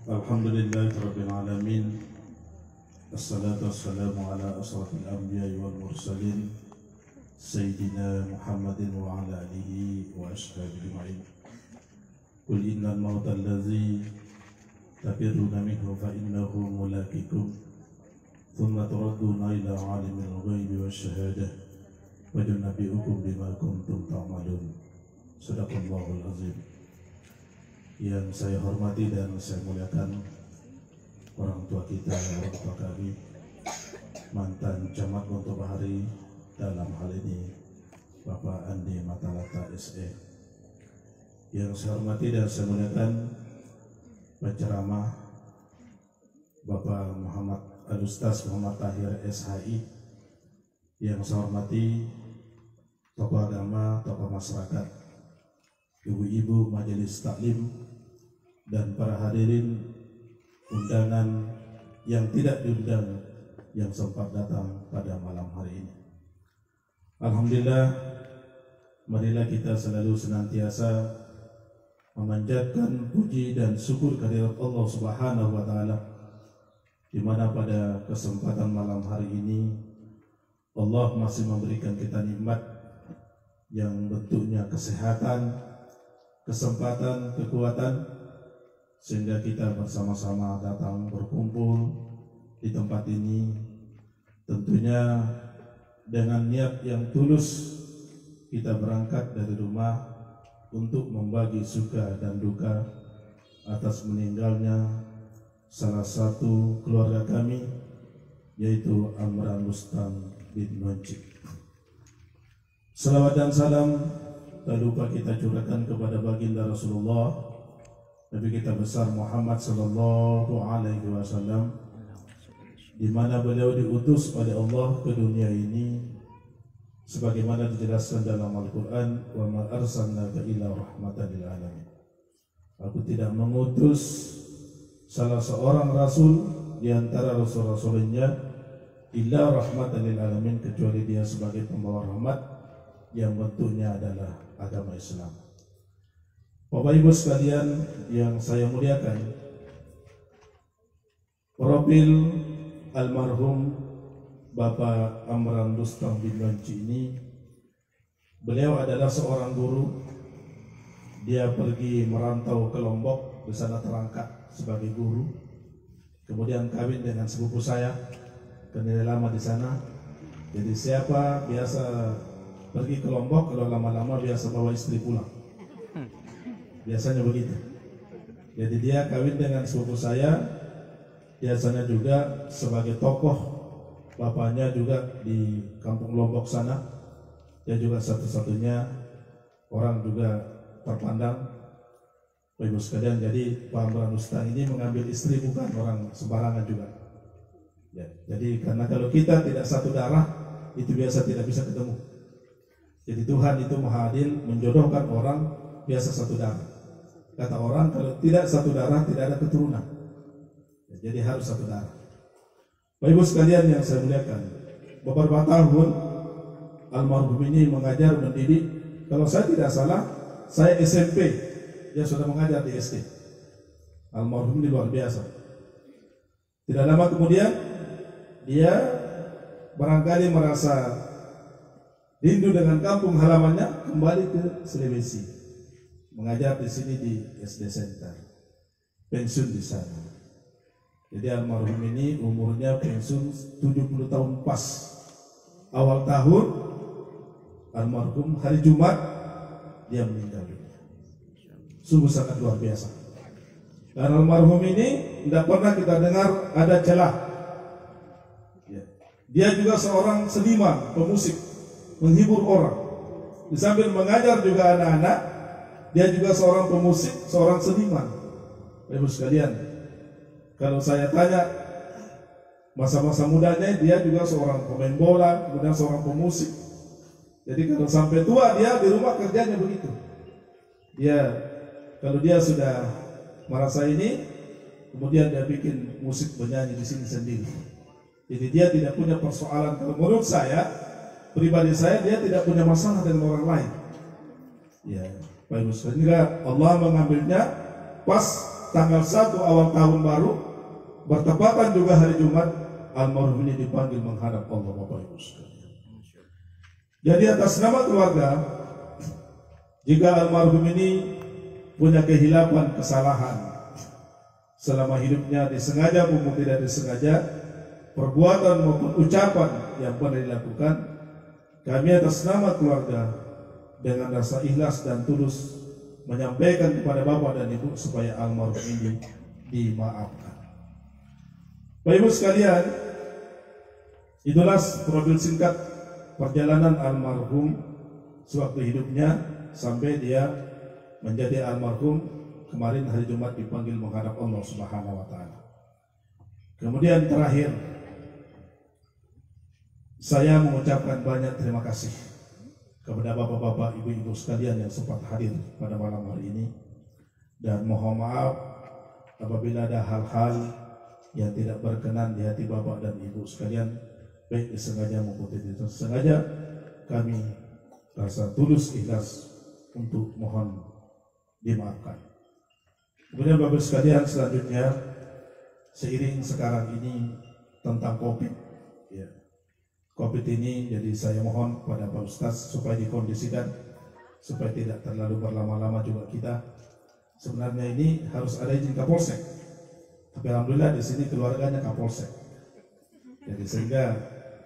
Alhamdulillahirabbil alamin. Assalatu wassalamu ala asrafil anbiya'i wal mursalin Sayyidina Muhammadin wa ala alihi wa ashabihi ajma'in. Qul innal mauta allazi tafirruna minhu fa innahu mulaqikum thumma turadduna ila alimil ghaibi wasyahadah wa yunabbi'ukum bima kuntum ta'malun. Shadaqallahul azim. Yang saya hormati dan saya muliakan orang tua kita, orang tua kami, mantan camat Wontobahari, dalam hal ini Bapak Andi Matalata SE. Yang saya hormati dan saya muliakan penceramah Bapak Muhammad Al-Ustaz Muhammad Tahir SHI. Yang saya hormati tokoh agama, tokoh masyarakat, ibu-ibu majelis taklim, dan para hadirin undangan yang tidak diundang yang sempat datang pada malam hari ini. Alhamdulillah, marilah kita selalu senantiasa memanjatkan puji dan syukur kehadirat Allah Subhanahu wa taala, di mana pada kesempatan malam hari ini Allah masih memberikan kita nikmat yang bentuknya kesehatan, kesempatan, kekuatan, sehingga kita bersama-sama datang berkumpul di tempat ini, tentunya dengan niat yang tulus. Kita berangkat dari rumah untuk membagi suka dan duka atas meninggalnya salah satu keluarga kami, yaitu Amran Rustam bin Najib. Salawat dan salam tak lupa kita curahkan kepada baginda Rasulullah, Nabi kita besar Muhammad sallallahu alaihi wasallam, di mana beliau diutus oleh Allah ke dunia ini sebagaimana dijelaskan dalam Al-Qur'an, wa ma arsalnaka illa rahmatan lil alamin. Aku tidak mengutus salah seorang rasul di antara rasul-rasulnya illa rahmatan lil alamin, kecuali dia sebagai pembawa rahmat yang bentuknya adalah agama Islam. Bapak Ibu sekalian yang saya muliakan, profil almarhum Bapak Amran Rustam bin Najib ini, beliau adalah seorang guru. Dia pergi merantau ke Lombok, di sana terangkat sebagai guru. Kemudian kawin dengan sepupu saya, kenal lama di sana. Jadi siapa biasa pergi ke Lombok, kalau lama-lama biasa bawa istri pulang. Biasanya begitu. Jadi dia kawin dengan sepupu saya, biasanya juga sebagai tokoh, bapaknya juga di kampung Lombok sana. Dia juga satu-satunya orang juga terpandang. Ibu sekalian, jadi Pak Amran Rustam ini mengambil istri bukan orang sembarangan juga. Ya, jadi karena kalau kita tidak satu darah, itu biasa tidak bisa ketemu. Jadi Tuhan itu Maha Adil, menjodohkan orang biasa satu darah. Kata orang, kalau tidak satu darah tidak ada keturunan. Ya, jadi harus satu darah. Bapak Ibu sekalian yang saya muliakan, beberapa tahun almarhum ini mengajar, mendidik. Kalau saya tidak salah, saya SMP, dia sudah mengajar di SD. Almarhum ini luar biasa. Tidak lama kemudian dia barangkali merasa rindu dengan kampung halamannya, kembali ke Sulawesi. Mengajar di sini di SD Center, pensiun di sana. Jadi almarhum ini umurnya pensiun 70 tahun pas. Awal tahun almarhum hari Jumat dia meninggal dunia. Sungguh sangat luar biasa. Dan almarhum ini tidak pernah kita dengar ada celah. Dia juga seorang seniman, pemusik, menghibur orang. Di sambil mengajar juga anak-anak, dia juga seorang pemusik, seorang seniman. Ibu sekalian, kalau saya tanya masa-masa mudanya, dia juga seorang pemain bola, kemudian seorang pemusik. Jadi kalau sampai tua dia di rumah kerjanya begitu. Dia kalau dia sudah merasa ini, kemudian dia bikin musik, bernyanyi di sini sendiri. Jadi dia tidak punya persoalan. Kalau menurut saya, pribadi saya, dia tidak punya masalah dengan orang lain. Ya. Baik, sehingga Allah mengambilnya pas tanggal 1 awal tahun baru, bertepatan juga hari Jumat, almarhum ini dipanggil menghadap Allah, Bapak Ibu sekalian. Jadi atas nama keluarga, jika almarhum ini punya kehilapan, kesalahan selama hidupnya, disengaja maupun tidak disengaja, perbuatan maupun ucapan yang pernah dilakukan, kami atas nama keluarga dengan rasa ikhlas dan tulus menyampaikan kepada Bapak dan Ibu supaya almarhum ini dimaafkan. Bapak Ibu sekalian, itulah profil singkat perjalanan almarhum sewaktu hidupnya sampai dia menjadi almarhum kemarin hari Jumat dipanggil menghadap Allah Subhanahu wa taala. Kemudian terakhir, saya mengucapkan banyak terima kasih kepada bapak-bapak, ibu-ibu sekalian yang sempat hadir pada malam hari ini, dan mohon maaf apabila ada hal-hal yang tidak berkenan di hati bapak dan ibu sekalian, baik disengaja maupun tidak disengaja. Kami rasa tulus ikhlas untuk mohon dimaafkan. Kemudian Bapak sekalian, selanjutnya seiring sekarang ini tentang COVID, ya. COVID ini, jadi saya mohon kepada Pak Ustaz supaya dikondisikan supaya tidak terlalu berlama-lama juga kita. Sebenarnya ini harus ada izin Kapolsek, tapi alhamdulillah di sini keluarganya Kapolsek. Jadi sehingga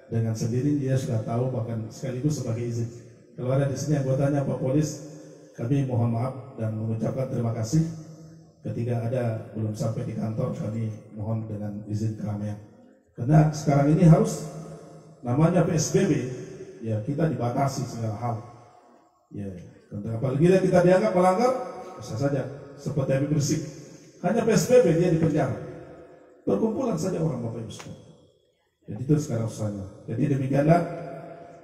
dengan sendiri dia sudah tahu, bahkan sekaligus sebagai izin. Kalau ada di sini anggotanya Pak Polis, kami mohon maaf dan mengucapkan terima kasih. Ketika ada belum sampai di kantor, kami mohon dengan izin keramaian. Karena sekarang ini harus namanya PSBB, ya kita dibatasi segala hal. Ya, apalagi kita dianggap melanggar, bisa saja seperti Habib Rizik. Hanya PSBB dia di penjara. Perkumpulan saja orang Bapak Ibu sekalian. Jadi itu sekarang usahanya. Jadi demikianlah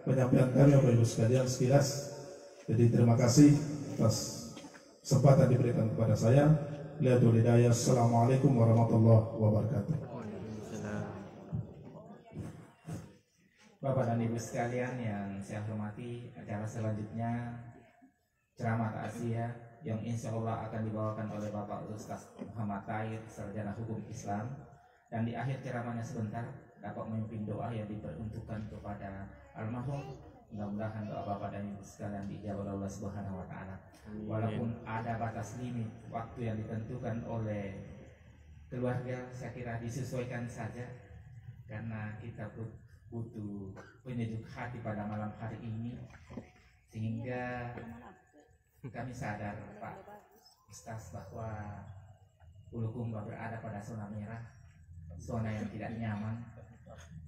penyampaian kami Bapak Ibu sekalian sekilas. Jadi terima kasih atas kesempatan diberikan kepada saya. Lihatul hidayah. Assalamualaikum warahmatullahi wabarakatuh. Bapak dan Ibu sekalian yang saya hormati, acara selanjutnya ceramah takziah yang insya Allah akan dibawakan oleh Bapak Ustaz Muhammad Tahir, sarjana hukum Islam, dan di akhir ceramahnya sebentar dapat memimpin doa yang diperuntukkan kepada almarhum. Mudah-mudahan doa Bapak dan Ibu sekalian dijawab oleh Allah Subhanahu wa taala. Walaupun ada batas limit waktu yang ditentukan oleh keluarga, saya kira disesuaikan saja karena kita butuh penyejuk hati pada malam hari ini, sehingga kami sadar Pak Ustaz bahwa Bulukumba berada pada zona merah, zona yang tidak nyaman.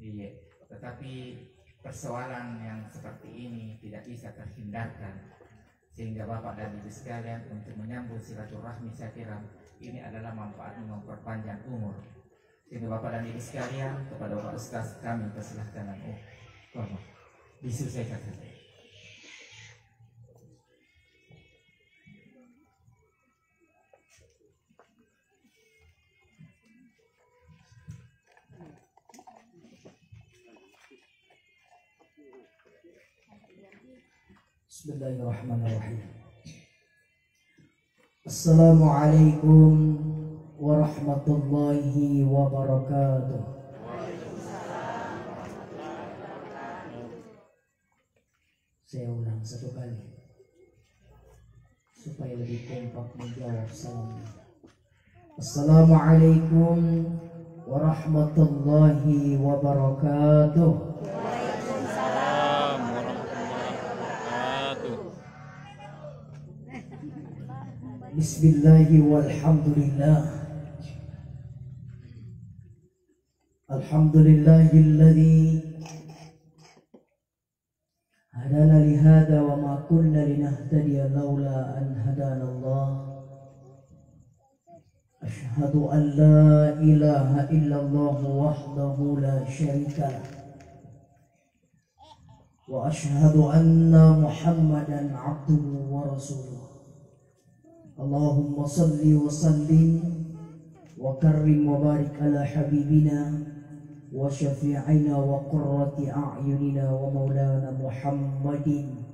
Iya, tetapi persoalan yang seperti ini tidak bisa terhindarkan, sehingga Bapak dan Ibu sekalian untuk menyambung silaturahmi, saya kira ini adalah manfaatnya memperpanjang umur. Sehingga Bapak dan Ibu sekalian, kepada Bapak Ustaz kami persilahkan diselesaikan saja. Bismillahirrahmanirrahim. Assalamualaikum warahmatullahi wabarakatuh. Saya ulang satu kali supaya lebih kompak menjawab salamnya. Assalamualaikum warahmatullahi wabarakatuh. Bismillahi walhamdulillah. Alhamdulillahilladzi hadana lihada wa ma kunna linahtadiya laula an hadana Allah. Ashhadu an la ilaha illallah wahdahu la syarika lah. Wa ashhadu anna Muhammadan abduhu wa rasuluh. Allahumma salli wa sallim wa karrim wa barik ala habibina wa syafi'ina wa qurrati a'yunina wa maulana Muhammadin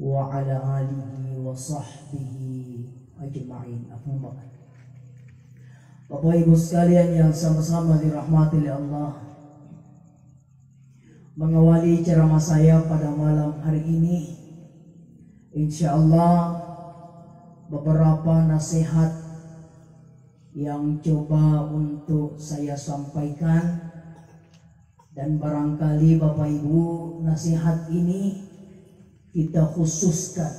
wa ala alihi wa sahbihi ajma'in. Amma ba'd. Bapak Ibu sekalian yang sama-sama dirahmati oleh Allah, mengawali ceramah saya pada malam hari ini, insya Allah beberapa nasihat yang coba untuk saya sampaikan, dan barangkali Bapak Ibu nasihat ini kita khususkan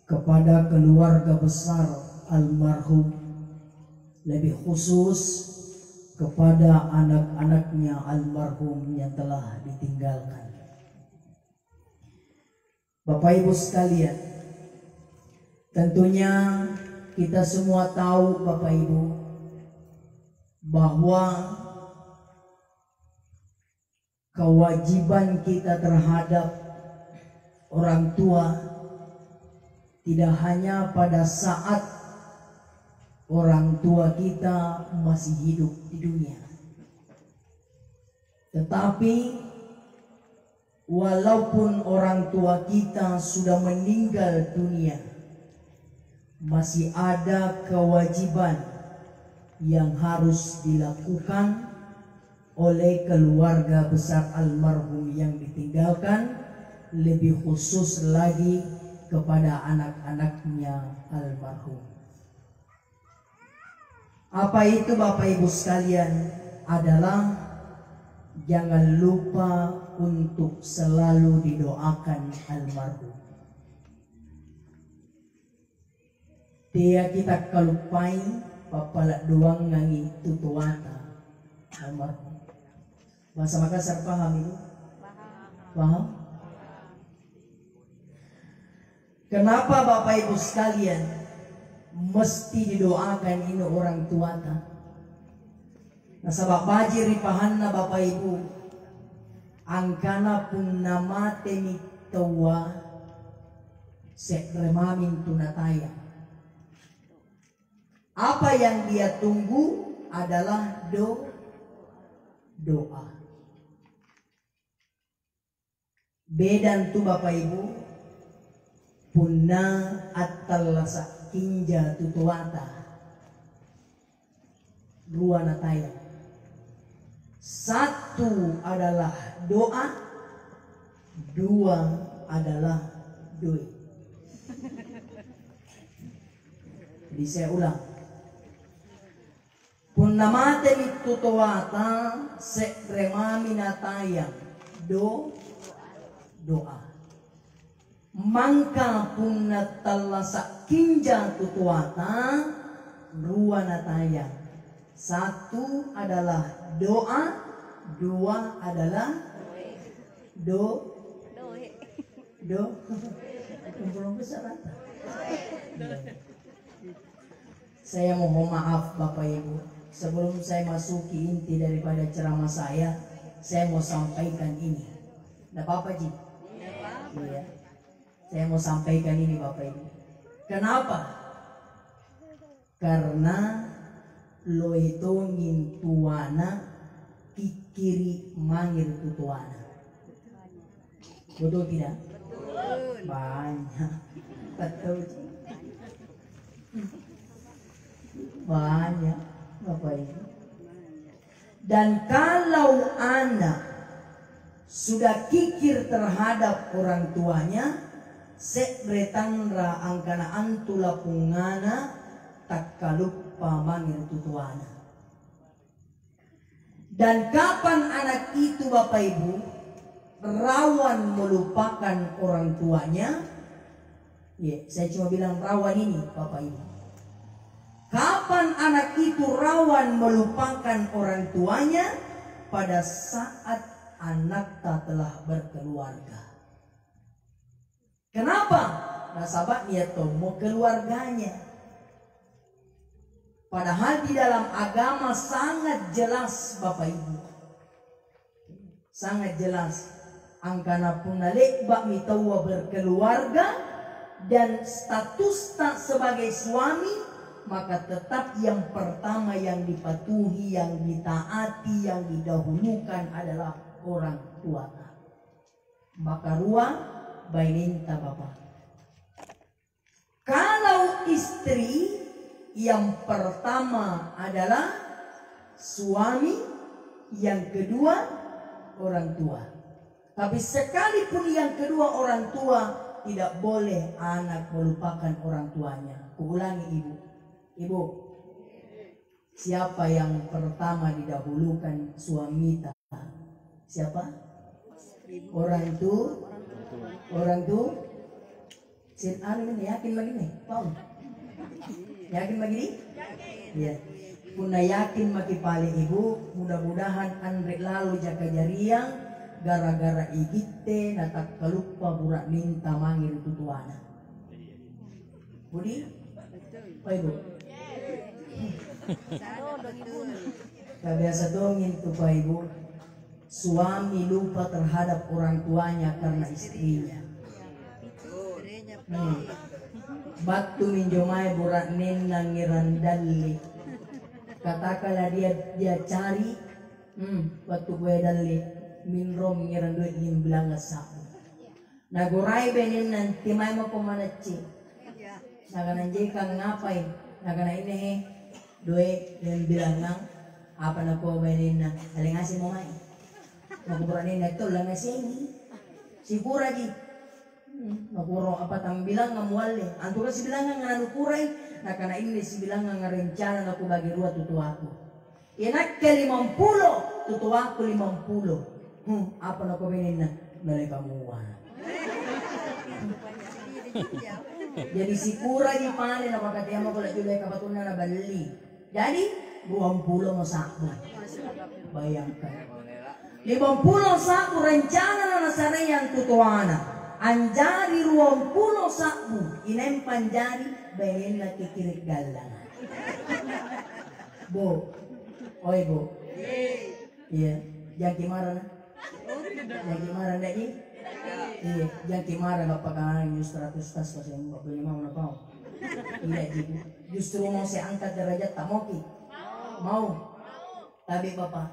kepada keluarga besar almarhum, lebih khusus kepada anak-anaknya almarhum yang telah ditinggalkan. Bapak Ibu sekalian, tentunya kita semua tahu Bapak Ibu bahwa kewajiban kita terhadap orang tua tidak hanya pada saat orang tua kita masih hidup di dunia, tetapi walaupun orang tua kita sudah meninggal dunia, masih ada kewajiban yang harus dilakukan oleh keluarga besar almarhum yang ditinggalkan, lebih khusus lagi kepada anak-anaknya almarhum. Apa itu Bapak Ibu sekalian? Adalah jangan lupa untuk selalu didoakan almarhum. Dia kita kalupai papalak doang ngangi tutuata almarhum. Bahasa Makassar paham itu? Paham? Kenapa Bapak Ibu sekalian mesti didoakan ini orang tua ta? Nasabak bajir ripahanna Bapak Ibu, angkana pun nama temi tawa sekremamin tunataya. Apa yang dia tunggu adalah doa. Bedan tu Bapak Ibu, punna atalasa kinja tutuata dua nataya. Satu adalah doa, dua adalah duit. Jadi saya ulang, punna mate tutuata sekremami nataya doa. Mangka punna talasa kinja tutuata dua nataya. Satu adalah doa, dua adalah belum besar. Saya mohon maaf Bapak Ibu, sebelum saya masuki inti daripada ceramah saya mau sampaikan ini. Tidak apa-apa Ji? Iya. Saya mau sampaikan ini Bapak Ibu. Kenapa? Karena lo itu ngintuana kikiri mangir tutuana. Betul tidak? Banyak. Betul. Banyak Bapak Ibu. Dan kalau anak sudah kikir terhadap orang tuanya, sekretanra angkana antula pungana tak kalupa mangir tutuana. Dan kapan anak itu Bapak Ibu rawan melupakan orang tuanya? Ya, saya cuma bilang rawan ini Bapak Ibu. Kapan anak itu rawan melupakan orang tuanya? Pada saat anak tak telah berkeluarga. Kenapa? Nasabak niat tomo keluarganya. Padahal di dalam agama sangat jelas Bapak Ibu. Sangat jelas. Angkana punalik bak mitawa berkeluarga dan status tak sebagai suami, maka tetap yang pertama yang dipatuhi, yang ditaati, yang didahulukan adalah orang tua. Maka ruang baininta Bapak. Kalau istri Yang pertama adalah suami, yang kedua orang tua. Tapi sekalipun yang kedua orang tua, tidak boleh anak melupakan orang tuanya. Kuulangi ibu. Ibu, siapa yang pertama didahulukan suami? Siapa? Orang tua. Orang tua. Yakin begini? Paul? Yakin begini? Ya. Puna yakin maki pali ibu. Mudah-mudahan Andre lalu jaga jariang. Gara-gara igite natak kalupa burak minta mangir tutuana. Budi? Pak ibu? Biasa dongin tuh Pak ibu. Suami lupa terhadap orang tuanya karena istrinya. Batu minjomai burak nena ngirandali. Katakanlah dia cari. Batu gue dali. Minrom ngiran duit bilang sapu. Nagurai benin nanti mai mau pemanaci. Nagana jika ngapain? Nagana ini duit yang bilang apa nak kau benin na? Aling ngasih mau mai. Nakuburanin na ito lang ngasih ini. Sigura ji. Nakuro apa tam bilang ngamuali. Antura si bilang nganukuray. Nakana ini si bilang ngarencana naku bagi dua tutu aku. Inak ke 50, tutu aku 50. Apa nak komen na nalay kamuan. Jadi si kura di panen apakah dia mau kalau jual kapatuna na bali. Jadi 20 mo sakmo. Bayangkan. 50 sakmo rencana na nasarayan tutuana. Anjari 20 sakmo inempan jari bayin na kikirik galangan. Bo. Oi bo. Iya, jangan gimana na? Jangan gimana ndak ni? Iya, jangan gimana bapak kan 100 tas pas yang bapak ini mau nak mau. Iya jibu. Justru mau saya angkat derajat tak mau ki. Mau. Tapi bapak,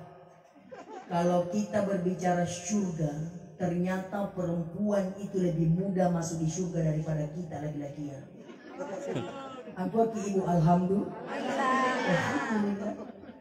kalau kita berbicara surga, ternyata perempuan itu lebih mudah masuk di surga daripada kita laki-laki ya. Aku ki ibu alhamdulillah.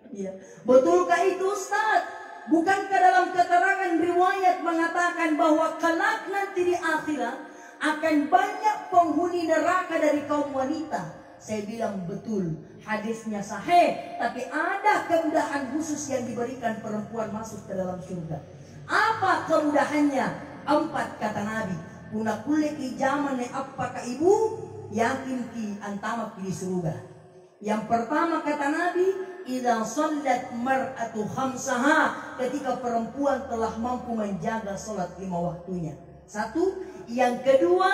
Iya. Betulkah itu Ustaz? Bukankah dalam keterangan riwayat mengatakan bahwa kelak nanti di akhirat akan banyak penghuni neraka dari kaum wanita? Saya bilang betul, hadisnya sahih, tapi ada kemudahan khusus yang diberikan perempuan masuk ke dalam surga. Apa kemudahannya? 4 kata Nabi. Puna kulit ki zaman apakah ibu yakin ki antama ki di surga. Yang pertama kata Nabi, idza shallat mar'atu khamsaha, ketika perempuan telah mampu menjaga salat 5 waktunya. 1. Yang kedua,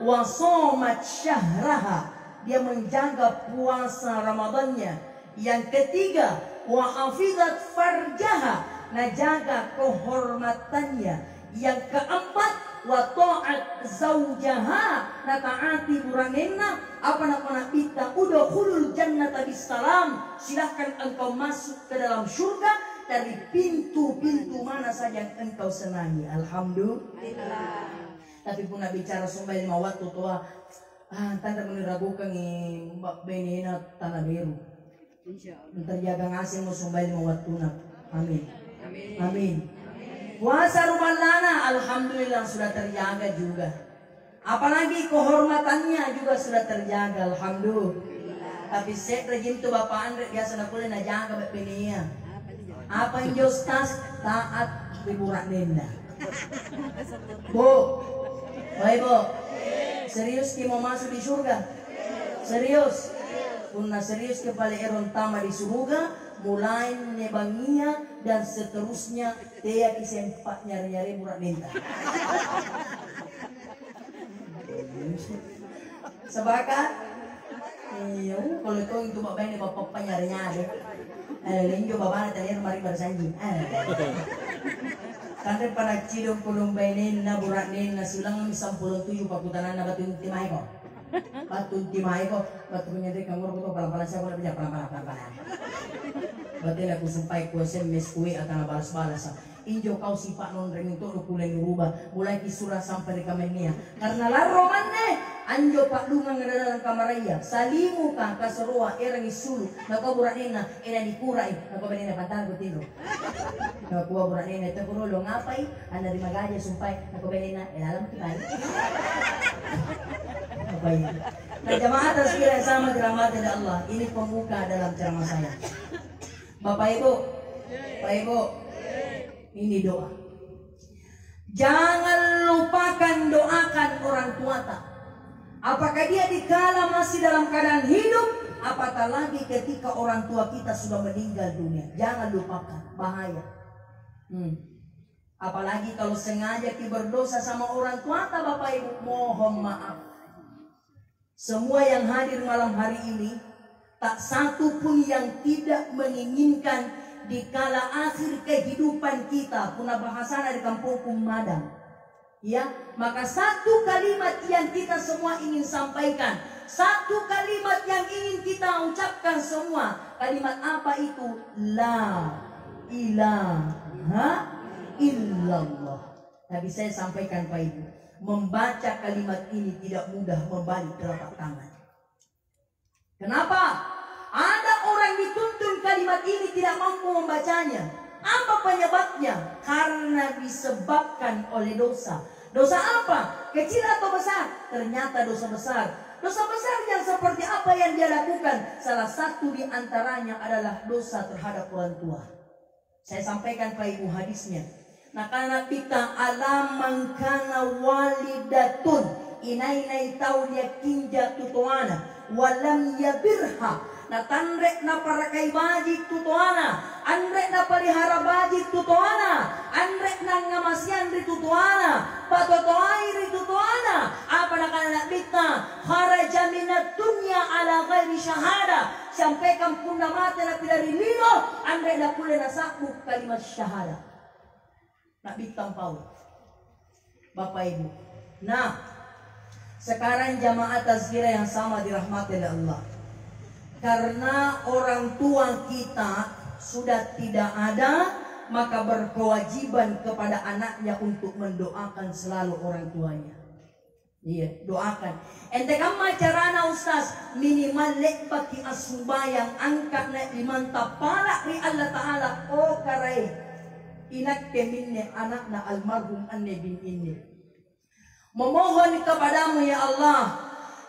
wa shamat syahraha, dia menjaga puasa Ramadannya. Yang ketiga, wa hafizat farjaha, najaga kehormatannya. Yang keempat, wa ta'at zaujaha, nataati buranena. Apa nak kita udkhulul jannata bisalam, silahkan engkau masuk ke dalam surga dari pintu-pintu mana saja yang engkau senangi. Alhamdulillah. Tapi pun bicara sumbai 5 waktu tua, tanda meniragukan mbak benina tanah biru. Terjaga ngasih mau sumbai 5 waktu nak. Amin. Amin. Puasa Ramadana alhamdulillah sudah terjaga juga. Apalagi kehormatannya juga sudah terjaga, alhamdulillah. Tapi set rejim tu Bapak Andre biasa nak boleh nak jaga bepenia. Apa yang justas taat riburak nenda. Bu, baik bu, serius ki mau masuk di surga? Serius? Punna serius kepala eron tama di surga, mulai nebangia dan seterusnya dia kisempat nyari-nyari burak nenda. Sepakat? Iya, kalau itu bapak ini bapak nyari-nyari. Linjo bapak terakhir mari bersanji. Karena pada cidung pulung bainin na burak nin na silang 57 pakutanan na batu timai ko. Batu timai ko, batu menyedek kangur ko pelan-pelan saya boleh bisa pelan-pelan. Berarti aku sampai ku SMS kue akan balas-balas. Injo kau sifat non reming to kulen rubah mulai kisura sampai di kamennya karena laromanne anjo pak lungang na dalam kamaraya salimu ka kaserua erang isulu nako buranina ina dikurai nako banina pantar ko tilo nako buranina itu kurulo ngapai anda di magaja sumpai nako banina ilalam kitai apa ini. Nah jamaah tasbih yang sama dirahmati oleh Allah, ini pembuka dalam ceramah saya. Bapak Ibu, ini doa. Jangan lupakan doakan orang tua tak. Apakah dia dikala masih dalam keadaan hidup, apatah lagi ketika orang tua kita sudah meninggal dunia. Jangan lupakan, bahaya. Apalagi kalau sengaja kita berdosa sama orang tua tak, Bapak Ibu, mohon maaf. Semua yang hadir malam hari ini, tak satu pun yang tidak menginginkan di kala akhir kehidupan kita, punah bahasana di kampungku Madang. Ya, maka satu kalimat yang kita semua ingin sampaikan, satu kalimat yang ingin kita ucapkan semua. Kalimat apa itu? La ilaha illallah. Tapi saya sampaikan Pak Ibu, membaca kalimat ini tidak mudah membalik telapak tangan. Kenapa? Ada orang dituntun kalimat ini tidak mampu membacanya. Apa penyebabnya? Karena disebabkan oleh dosa. Dosa apa? Kecil atau besar? Ternyata dosa besar. Dosa besar yang seperti apa yang dia lakukan? Salah satu di antaranya adalah dosa terhadap orang tua. Saya sampaikan Pak Ibu hadisnya. Nah karena kita alamang kana walidatun inay tahu dia kinja tutuana walam yabirha na tanrek na parakai baji tutuana anrek na parihara baji tutuana anrek na ngamasian ri tutuana patotoai ri tutuana apa na kana kita kharaja minat dunya ala ghairi syahada sampaikan punda mate na pilari lilo anrek na pula na sakbu kalimat syahada. Nak ditampau Bapak Ibu. Nah sekarang jamaah tazkirah yang sama dirahmati oleh Allah. Karena orang tua kita sudah tidak ada, maka berkewajiban kepada anaknya untuk mendoakan selalu orang tuanya. Iya, doakan. Ente kama carana ustaz minimal lek baki asumbayang angkat na imanta para ri Allah Ta'ala oh karai inak keminne anakna almarhum anne bin inni. Memohon kepadamu ya Allah,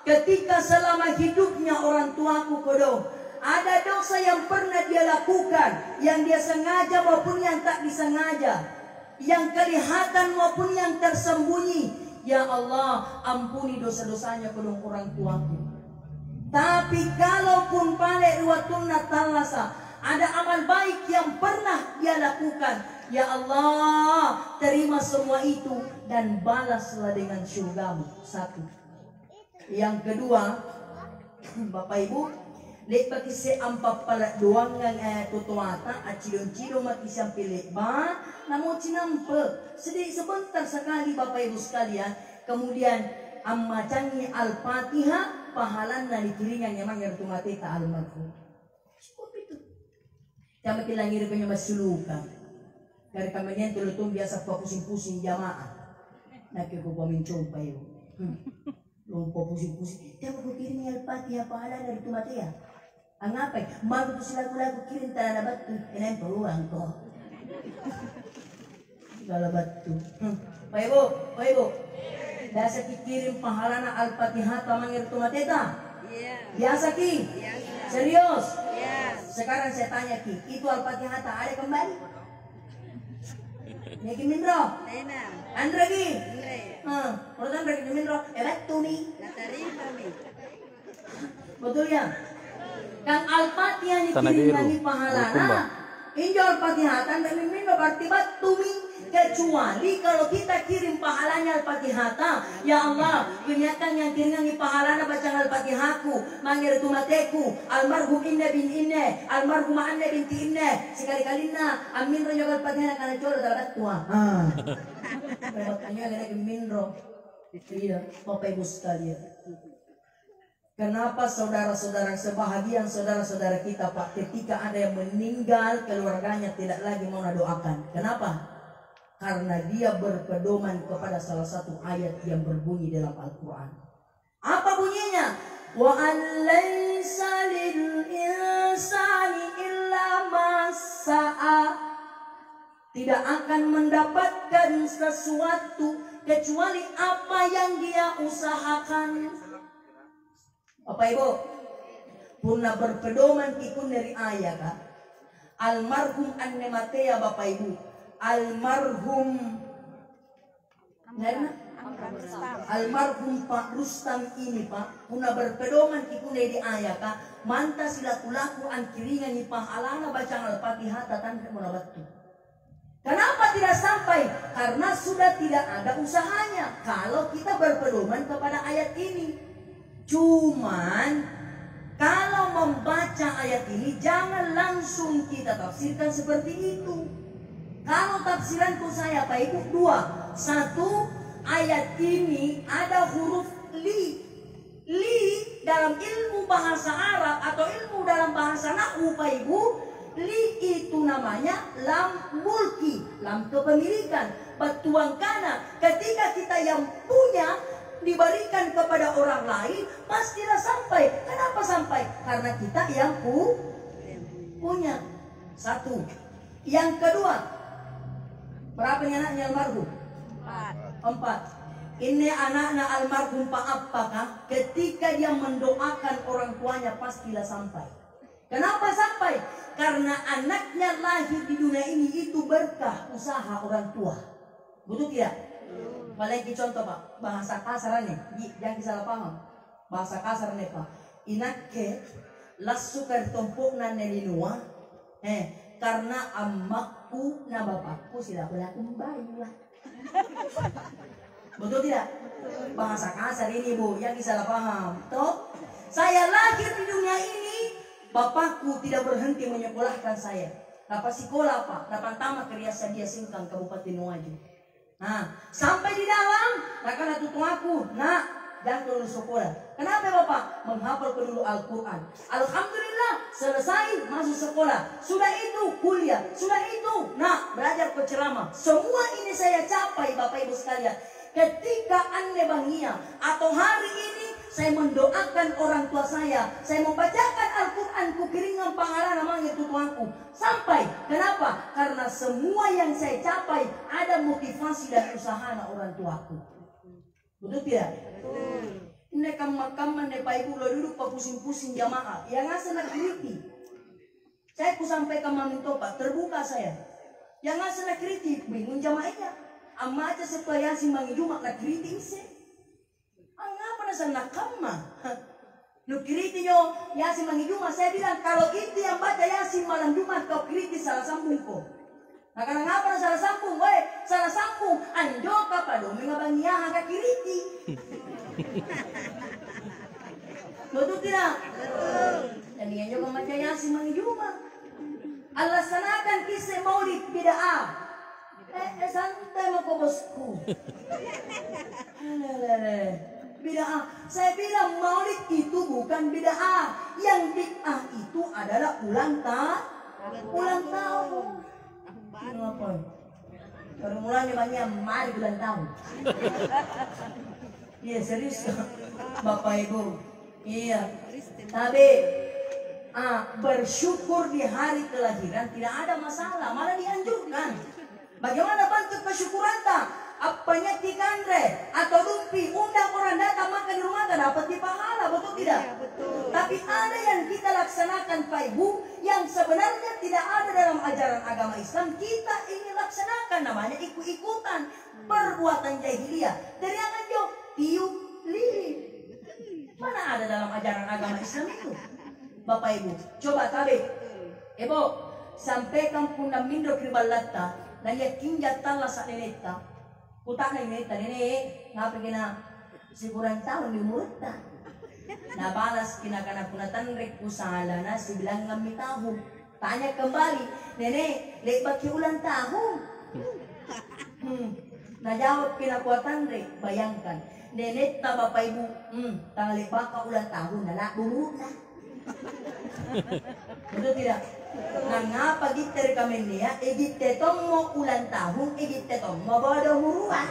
ketika selama hidupnya orang tuaku kodo ada dosa yang pernah dia lakukan, yang dia sengaja maupun yang tak disengaja, yang kelihatan maupun yang tersembunyi, ya Allah ampuni dosa-dosanya kodong orang tuaku. Tapi kalaupun pale ruwatunna talasa ada amal baik yang pernah dia lakukan, ya Allah, terima semua itu dan balaslah dengan syurgamu. Satu. Yang kedua, Bapak Ibu, lek bagi se ampa pala doangan tutuata acidon-cidon mati sampai lekba, namun cinampe sedih sebentar sekali Bapak Ibu sekalian, kemudian ammacangi al-Fatihah pahalana dikiringan yang mangyar tumati ta almarhum. Cukup itu. Kami kilangir kanya masulukan. Dari kami tulutong biasa pa pusing-pusing jamaah. Nakiko pamincong pa yun. Lumpo pusing-pusing. Tiyan ko kirim ng Al-Fatihah pahala na rito mataya. Ang ngapay, mago to sila lagu kirim tala na bato. Inayin paruang ko. Galabat to. Pa ibu. Dasa kikirim pahala na Al-Fatihah pamangir rito mateta. Biasa ki? Serius? Sekarang saya tanya ki, itu Al-Fatihah tak ada kembali? Niki Mindro? Andre ki? Kalau Andre ki Mindro, tuni. Betul ya? Kang Al-Fatihah dikirim lagi pahalana. Injo Al-Fatihah tanda Mindro berarti batumi. Kecuali kalau kita kirim pahalanya Al-Fatihah, ya Allah, kenyataan yang kirim pahalana baca Al-Fatihahku, mangir tumateku, almarhum inna bin inna, almarhum anna binti inna, sekali-kali na, amin ro juga Al-Fatihah karena coro dapat tua. Katanya kena amin ro. Iya, Bapak Ibu sekalian. Kenapa saudara-saudara sebahagian saudara-saudara kita Pak ketika ada yang meninggal keluarganya tidak lagi mau doakan. Kenapa? Karena dia berpedoman kepada salah satu ayat yang berbunyi dalam Al-Quran. bunyinya? Wa an laisa lil insani illa ma sa'a. Tidak akan mendapatkan sesuatu kecuali apa yang dia usahakan. Bapak Ibu, puna berpedoman ikun dari ayat kah? Almarhum Anne Matea Bapak Ibu. Almarhum Almarhum Pak Rustam ini Pak, puna berpedoman ikun dari ayat kah? Manta silaku-laku an kiringan ni pahalana bacaan Al-Fatihah tatan muna batu. Kenapa tidak sampai? Karena sudah tidak ada usahanya. Kalau kita berpedoman kepada ayat ini, cuman kalau membaca ayat ini jangan langsung kita tafsirkan seperti itu. Kalau tafsiranku saya Pak Ibu dua. Satu, ayat ini ada huruf li. Li dalam ilmu bahasa Arab atau ilmu dalam bahasa nahwu Pak Ibu, li itu namanya lam mulki, lam kepemilikan. Batuang kana, ketika kita yang punya diberikan kepada orang lain, pastilah sampai. Kenapa sampai? Karena kita yang punya. Satu. Yang kedua, berapa nih anaknya almarhum? 4. Ini anak-anak almarhum Pak apakah ketika dia mendoakan orang tuanya pastilah sampai. Kenapa sampai? Karena anaknya lahir di dunia ini itu berkah usaha orang tua. Betul tidak? Apalagi contoh Pak, bahasa kasar nih, jangan salah paham. Bahasa kasar nih Pak. Inakke lasukar tompok na nelinua, karena amakku na bapakku sudah berlaku bayi lah. Betul tidak? Bahasa kasar ini Bu, yang salah paham. Toh, saya lahir di dunia ini, bapakku tidak berhenti menyekolahkan saya. Dapat sekolah Pak, dapat tamat kriasa dia Singkang Kabupaten Wajo. Nah, sampai di dalam, nakana tutung aku, nak, jangan lulus sekolah. Kenapa Bapak? Menghafal dulu Al-Quran. Alhamdulillah, selesai masuk sekolah. Sudah itu kuliah, sudah itu, nah, belajar penceramah. Semua ini saya capai Bapak Ibu sekalian. Ketika Anda bahagia atau hari ini saya mendoakan orang tua saya membacakan Al-Quran kukiringan pangalan namanya tutuanku. Sampai, kenapa? Karena semua yang saya capai ada motivasi dan usaha orang tuaku. Betul tidak? Ini kamar-kamar Pak Ibu lo duduk pak pusing-pusing jamaah. Yang ngasih nak kritik. Saya ku sampai ke Mamintopa, terbuka saya. Yang ngasih nak kritik, bingung jamaahnya. Amma aja setelah Yasin mangi Jumat nak kritik se. Angapa nasa nakama? Lu kritik yo Yasin mangi Jumat. Saya bilang kalau itu yang baca Yasin malam Jumat kau kritik salah sambung ko. Nah karena ngapa na salah sambung? Weh salah sambung. Anjo kapado mengabangi yang agak kritik. Betul tidak? Dan dia juga baca Yasin mangi Jumat. Allah sanakan kisah maulid bid'ah. Santai mau bosku. Bid'ah. Saya bilang maulid itu bukan bid'ah. Yang bid'ah itu adalah ulang tahun. Kenapa? Permulaan banyak mari ulang tahun. Iya serius Bapak Ibu. Iya. Tapi bersyukur di hari kelahiran tidak ada masalah, malah dianjurkan. Bagaimana bentuk kesyukuran tak? Apanya tikandre atau lumpi undang orang datang makan di rumah tak dapat di pahala, betul tidak? Ya, betul. Tapi ada yang kita laksanakan Pak Ibu yang sebenarnya tidak ada dalam ajaran agama Islam, kita ingin laksanakan, namanya ikut-ikutan perbuatan jahiliyah. Dari yang anjo tiup lilin. Mana ada dalam ajaran agama Islam itu? Bapak Ibu, coba tabe. Ibu, sampaikan punda mindro kribalata. Dan yakin jatah lah sa neneta. Putak na neneta, nenek, ngapa kina sigurang tahun di mulut ta. Nabalas kinakana punatan rek usala na sibilang ngami tahun. Tanya kembali, nenek, lekbak ulang tahun. Najawab kinakuatan rek, bayangkan. Nenek ta Bapak Ibu, tang lekbak ka ulang tahun, nala bumurut na. Betul tidak? Nah ngapa gitter kami niya? Gitte tong mo ulang tahun, gitte tong mo bodoh huruan.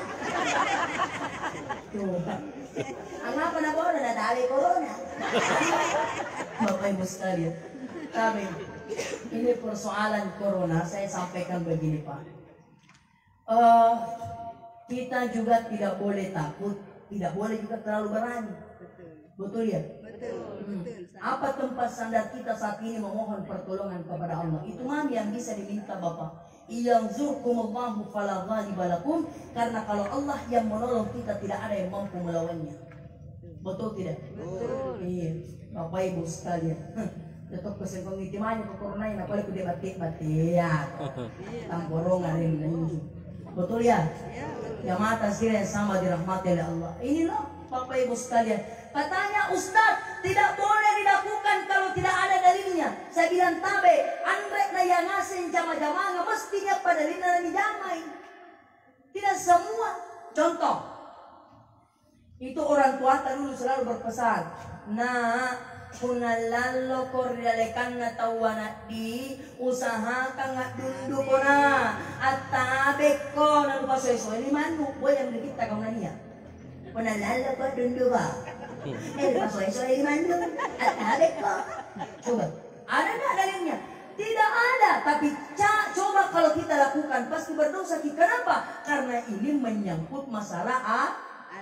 Angapa na corona? Nadali corona. Bapak Ibu sekalian, tapi ini persoalan corona saya sampaikan begini Pak. Kita juga tidak boleh takut, tidak boleh juga terlalu berani. Betul ya? Betul. Apa tempat sandar kita saat ini memohon pertolongan kepada Allah? Itu mami yang bisa diminta Bapak. Yanzurkumullahu fala ghaliba lakum, karena kalau Allah yang menolong kita tidak ada yang mampu melawannya. Betul tidak? Betul. Iya. Bapak Ibu sekalian. Tetap kesengkong itimanya ke corona ini apa aku debat ya. Tanggorongan ini. Betul ya? Yang mata sirah sama dirahmati oleh Allah. Inilah Bapak Ibu sekalian. Katanya Ustaz tidak boleh dilakukan kalau tidak ada dalilnya. Saya bilang tabe, andrek na yang ngasih jama-jama mestinya pada dalilnya dijamai. Tidak semua. Contoh, itu orang tua dulu selalu berpesan, nah kunalalo korjalekan na tawana di usaha kang dundu ko na at tabe ko na lupa so ini manu boleh yang kita kau nanya kunalalo ko dundu ba lupa so ini manu at tabe ko. Coba ada nggak dalilnya? Tidak ada, tapi coba kalau kita lakukan pasti berdosa. Kenapa? Karena ini menyangkut masalah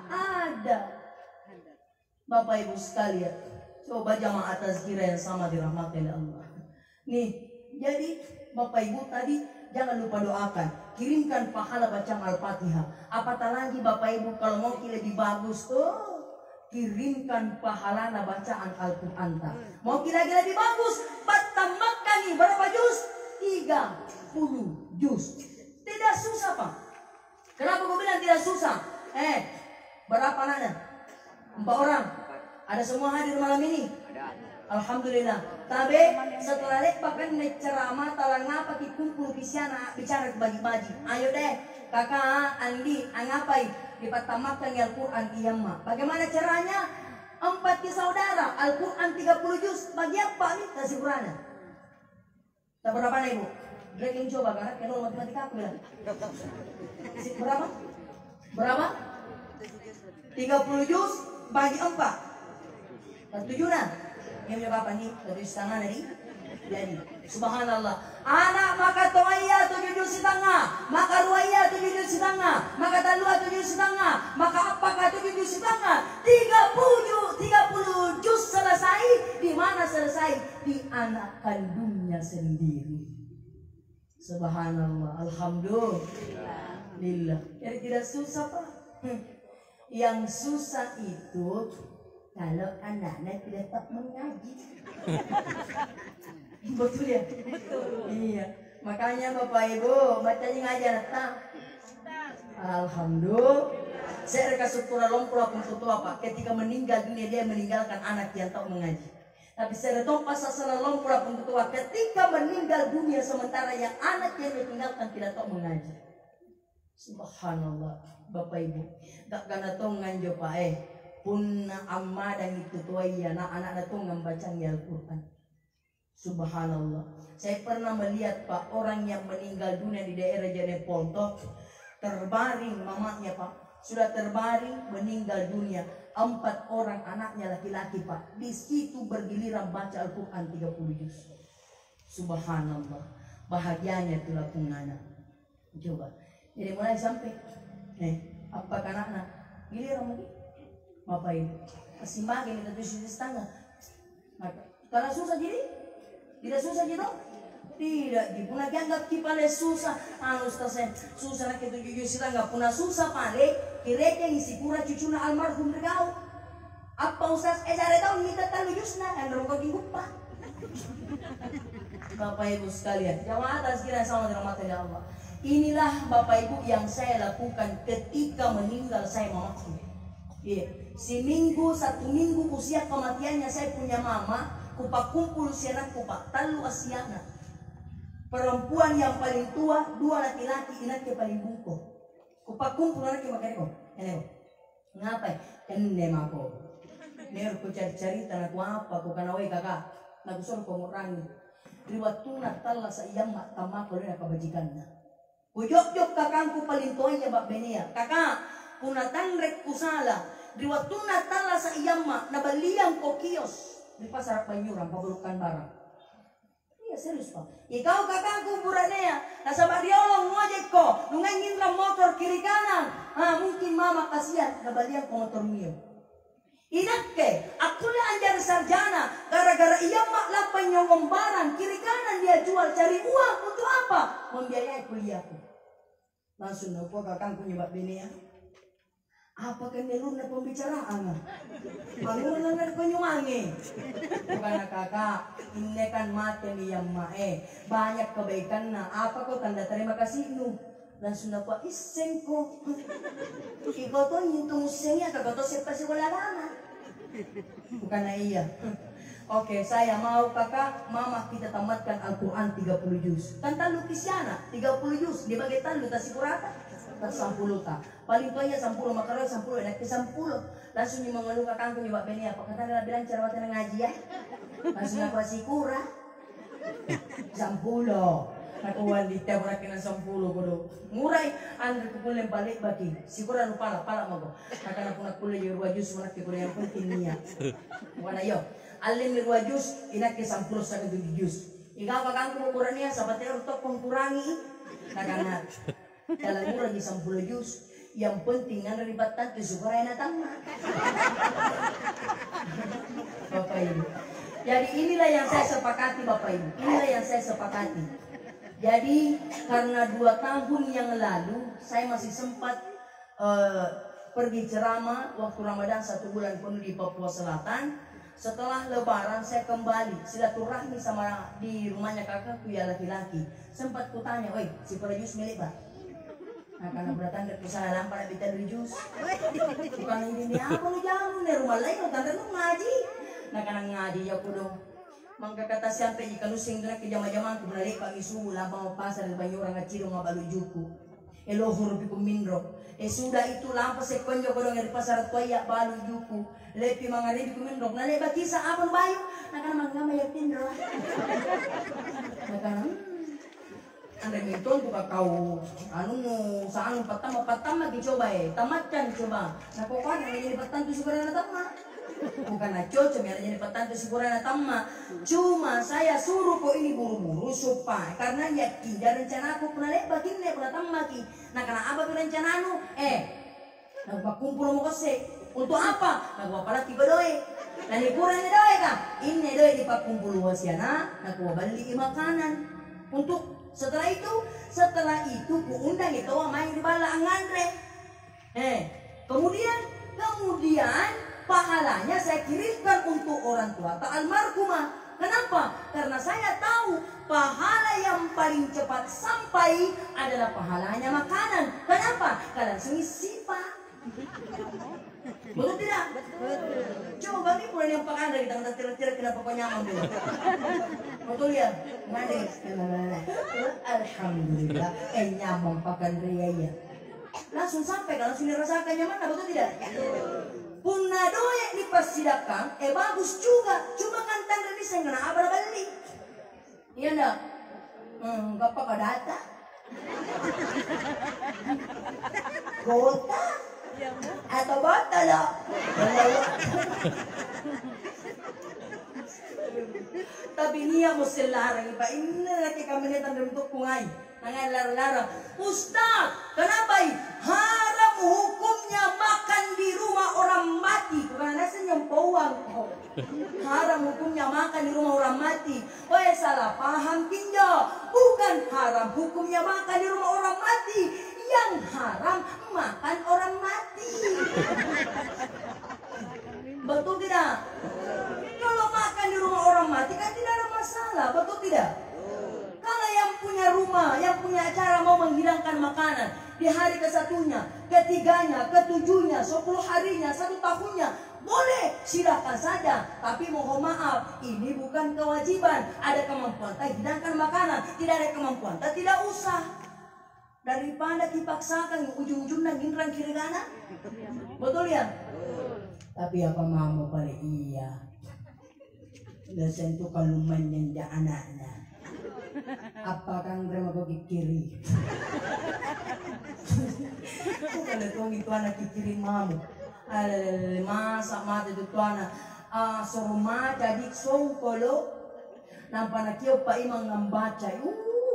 ada. Bapak Ibu sekalian, coba jamaah tazkirah yang sama dirahmati oleh Allah. Nih, jadi Bapak Ibu tadi jangan lupa doakan, kirimkan pahala bacaan Al-Fatihah. Apatah lagi Bapak Ibu kalau mau lebih bagus tuh, kirimkan pahala bacaan Al-Quran. Mau lagi lebih bagus, tambahkan nih berapa juz? 30 juz. Tidak susah Pak. Kenapa gue bilang tidak susah? Berapa anaknya? 4 orang. Ada semua hadir malam ini? Alhamdulillah. Tapi setelah lepakan ceramah talang apa kumpul bicara bagi-bagi. Ayo deh, kakak Andi, ngapai dipatamakan Al-Quran iyamma. Bagaimana caranya? 4 saudara, Al-Quran 30 juz. Bagi apa nih? Kasih Quran. Tak berapa nih Ibu? Breaking coba kan? Kenal matematika aku bilang. Berapa? Berapa? 30 juz bagi 4. Setuju nah? Yang punya apa nih? 7,5 dari? Jadi, subhanallah. Anak maka toaya 7 juz setengah, maka ruaya 7 juz setengah, maka talua 7 juz setengah, maka apakah 7 juz setengah? 30 juz selesai. Di mana selesai? Di anak kandungnya sendiri. Subhanallah, alhamdulillah. Jadi tidak susah Pak. Yang susah itu kalau anaknya tidak tak mengaji. Betul ya? Betul. Iya. Makanya Bapak Ibu bacanya ngajar tak? Alhamdulillah. Saya reka syukur lompor pun tua Pak. Ketika meninggal dunia dia meninggalkan anak yang tak mengaji. Tapi saya retong pasal salah lompor pun tua. Ketika meninggal dunia sementara yang anak yang ditinggalkan tidak tak mengaji. Subhanallah. Bapak Ibu, tak kena tong nganjo Pak punna amma dan itu tua iya anak-anak tong membaca Al-Quran. Subhanallah. Saya pernah melihat Pak orang yang meninggal dunia di daerah Jeneponto terbaring mamanya Pak sudah terbaring meninggal dunia 4 orang anaknya laki-laki Pak di situ bergiliran baca Al-Quran 30 juz. Subhanallah. Bahagianya itulah punana. Coba. Jadi mulai sampai apa kanakna giliran lagi Bapak Ibu masih makin itu 7,5. Karena susah jadi tidak susah gitu tidak dipuna dianggap kipale susah Ustaz susah nak 7 juz nggak puna susah pale kireke isi pura cucuna almarhum regau apa Ustaz sare tahu minta 3 juz na kan rokok lupa. Bapak Ibu sekalian jamaah tazkirah sama dirahmati Allah. Inilah Bapak Ibu yang saya lakukan ketika meninggal saya mamaku. Iya, satu minggu usia kematiannya saya punya mama, kupak kumpul sianak kupak talu asiana. Perempuan yang paling tua, 2 laki-laki, inatnya paling bungko. Kupak kumpul anaknya makan ko. Ngapai? Kene mako. Ner ko cari-cari tanah ku apa ko kanawai kakak. Nagusol ko ngurangi. Riwat tunat tala sa iyang matama ko rin kabajikannya. Ujok-jok kakangku paling tuanya Mbak Benia. Kakak, punatan rek kusala. di waktu natala sa iyama nabaliang ko kios di pasar Banyuran pabulukan barang. Iya serius Pak. Ikaw kakangku buranea nasa bariolong ngojek ko nungangin lang motor kiri kanan. Mungkin mama kasihan nabaliang ko motor mio. Inakke, aku lah anjar sarjana gara-gara iyama lapan nyongong barang kiri kanan dia jual cari uang untuk apa? Membiayai kuliahku. Langsung nopo kakangku nyebab bini ya. Apa kan melur na pembicaraan? Mangunan na penyumangi. Bukan kakak, ini kan mati ni yang mae. Banyak kebaikan na. Apa kau tanda terima kasih nu? Langsung nopo iseng ko. Ikaw to nyitung isengnya kakak to siapa sih wala lama. Bukan na iya. Oke, saya mau kakak, mama kita tamatkan Al-Quran 30 juz. Kan talu kisyana, 30 juz. Dibagi talu, tasik kurata. Tas 10 ta. Paling tuanya 10, makarel 10, enak ke 10. Langsung ni mengeluh kakangku nyebab bini apa. Kata dia bilang cara waktu ngaji ya. Langsung aku sikura. 10. Nakuha dita mo na kina 10 kudo. Muray, andre ko kulen balik baki. Sikura no pala mo ko. Kaka na ko nakule yung juz mo na kikulo yung kuntin niya. Wala yo. Alim ni juz, inak ke 10 sa kadung juz. Ikaw kakangku mo kurang niya, sabatero to kung kurangi. Nakanat. Dalam murah di 10 juz. Yang penting nga naribatan ke supaya natama. Bapak Ibu. Jadi inilah yang saya sepakati Bapak Ibu. Inilah yang saya sepakati. Jadi karena 2 tahun yang lalu saya masih sempat pergi ceramah waktu Ramadan 1 bulan penuh di Papua Selatan. Setelah Lebaran saya kembali silaturahmi sama di rumahnya kakakku ya laki-laki. Sempat kutanya, "Oi, si Perjus milik Pak?" Nah, karena beratan dari usaha lampa bita dari jus. Bukan ini apa lu jamu nih rumah lain lu tanda lu ngaji. Nah, karena ngaji ya kudu. Mangga kata sampai jika lu sing ke jama-jama ku balik pagi subuh lampau pasar di Banyuran ngaciro ngabalu juku. Elohur piku mindro. Sudah itu lampa sekonjo kodong di pasar tuaya balu juku. Lepi mangare piku mindro. Nah, leba kisah apa bayu. Nah, karena mangga mayat mindro. Nah, karena Andai minton buka kau saan pertama dicoba tamatkan coba. Nah pokoknya yang jadi petan tu syukuran tamma. Bukan cocok yang jadi petan tu syukuran tamma. Cuma saya suruh kau ini buru-buru supaya karena yakin dan rencana aku pernah lebat ini pernah tamma ki. Nah karena apa rencana anu? Nah kumpul mau kose. Untuk apa? Nah gua pala tiba doe. Nah ini kurang ini doe kah? Ini doe di pak kumpul wasiana. Nah gua beli makanan untuk setelah itu ku undang itu main di bala ngandre. Kemudian pahalanya saya kirimkan untuk orang tua tak almarhumah. Kenapa? Karena saya tahu pahala yang paling cepat sampai adalah pahalanya makanan. Kenapa? Karena sengisi Pak. Betul tidak? Coba nih mulai yang pakai Anda kita tira-tira kenapa kau nyaman dulu. Betul ya? Mana? Alhamdulillah, nyaman pakai Ria ya. Langsung sampai kalau sudah rasakan nyaman, betul tidak? Punna doyek di persidakan, bagus juga. Cuma kan tanda di saya kena abal beli. Iya enggak? Enggak pakai data. Kota? Atau botol loh. Tapi niya mo silarang iba. Ini lagi kami netan untuk kungai. Nangai larang-larang. Ustaz, kenapa haram hukumnya makan di rumah orang mati? Karena nasi yang pauang. Haram hukumnya makan di rumah orang mati. Salah paham tinjo. Bukan haram hukumnya makan di rumah orang mati. Yang haram makan orang mati. Betul tidak? Kalau makan di rumah orang mati kan tidak ada masalah, betul tidak? Kalau yang punya rumah, yang punya acara mau menghidangkan makanan di hari ke-1-nya, ke-3-nya, ke-7-nya, 10 harinya, 1 tahunnya, boleh, silakan saja. Tapi mohon maaf, ini bukan kewajiban. Ada kemampuan tak hidangkan makanan, tidak ada kemampuan tak tidak usah. Daripada dipaksakan ujung-ujungnya ginrang kiri kanan. Betul ya? Tapi apa mama pada iya. Lasan tu kaluman yang dia anaknya. Apa kan mereka mau ke kiri? Kalau tuh itu anak kiri mamu. Masa mati itu tuana sorma jadi songkolo nampak nak kio Pak Imam ngambaca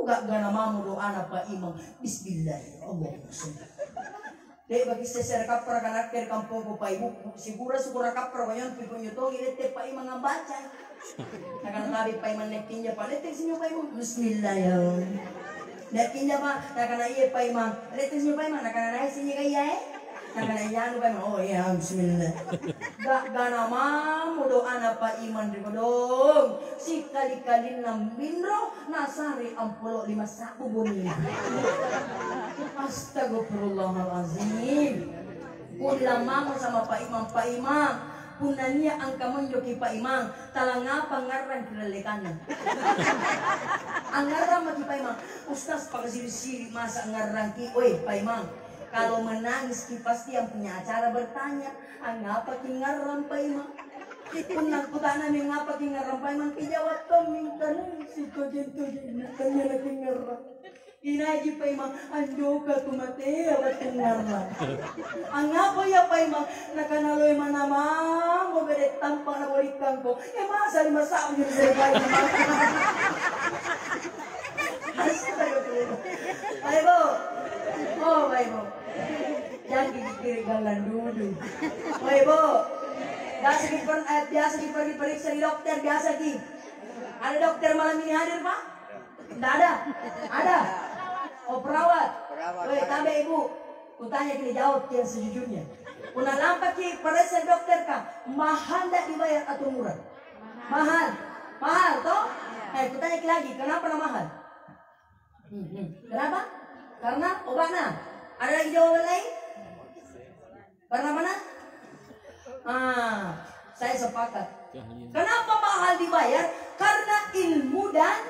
gak gana mamu doa na Pak Imam Bismillahirrahmanirrahim. Dek bagi seser kapra kanak ker kampung ko Pak Ibu sigura kapra banyon pipunyo to ilete Pak Imam ngambaca. Nakan tabi Pak Imam nekinja pa letek sinyo Pak Imam Bismillahirrahmanirrahim. Nekinja pa nakan iya Pak Imam letek sinyo Pak Imam nakan naik sinyo kaya Nakanayan ba mo? Oh, yeah, bismillah. Gana mamu doa na pa iman rin dong. Si kali-kalin ng minro, nasari ang 55 bumi. Astagfirullahalazim. Kung lamang sama pa imang. Punanya ang kamanyo ki pa imang. Talanga pangarang kilalikan. Ang ngarang maki pa imang. Ustaz pagkasiri-siri masa ngarang ki. Oy, pa imang. Kalau menangis pasti yang punya acara bertanya, ngapa ki ngaram pa imang? Kung nagputana mi ngapa ki ngaram pa imang, kijawat ko minta si tojen kanya na ki ngaram. Inaji pa imang, anjo ka tumate awat ki ngaram. Ang ngapa ya pa imang, nakanaloy manamang, mo bede tampang na balikan ko, masa lima sao yun sa ibay. Ayo, oh baik bu, jangan dikiri galan dulu. Baik bu, biasa diperiksa di dokter biasa di. Ada dokter malam ini hadir pak? Tidak ada, ada. Oh perawat. Baik, tambah ibu. Kutanya kini jawab yang sejujurnya. Una lampak ki periksa dokter kah? Mahal tak dibayar atau murah? Mahal, mahal toh? Kutanya lagi, kenapa mahal? Kenapa? Karena obatnya. Ada lagi jawaban lain? Karena mana? Saya sepakat. Kenapa mahal dibayar? Karena ilmu dan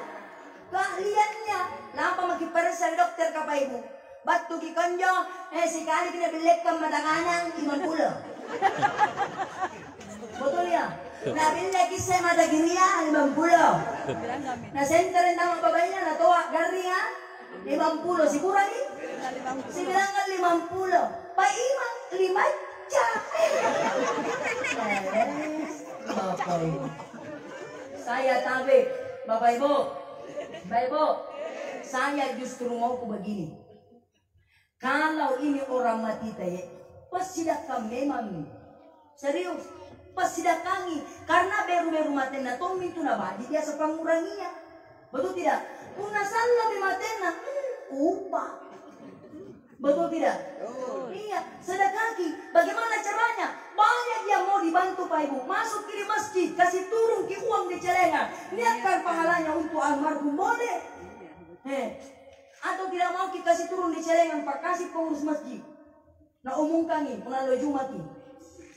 keahliannya. Lapa makiperiksa dokter kapa ibu? Batu ki konjo, sekali kena belekkan mata kanan 50. Betul ya? Nah bila kisah mata kiri 50. Nah senterin nama babanya na toa garinga 50 siguro ni? Sibilangan 50. Pak Imam 5 jam. Bapak Ibu. Saya tabe, Bapak Ibu. Bapak Ibu, saya justru mau ke begini. Kalau ini orang mati teh, pasti datang memang serius. Pasti datangi karena beru-beru matena tommy itu nabadi dia sepanguranginya. Betul tidak? Kuna salah di matena upah. Betul tidak? Iya, sedekah. Bagaimana caranya? Banyak yang mau dibantu Pak Ibu. Masuk ke masjid, kasih turun ke uang di celengan. Niatkan pahalanya untuk almarhum boleh. Atau tidak mau kita kasih turun di celengan, Pak kasih pengurus masjid. Nah umumkan ini, pernah lo Jumat ini.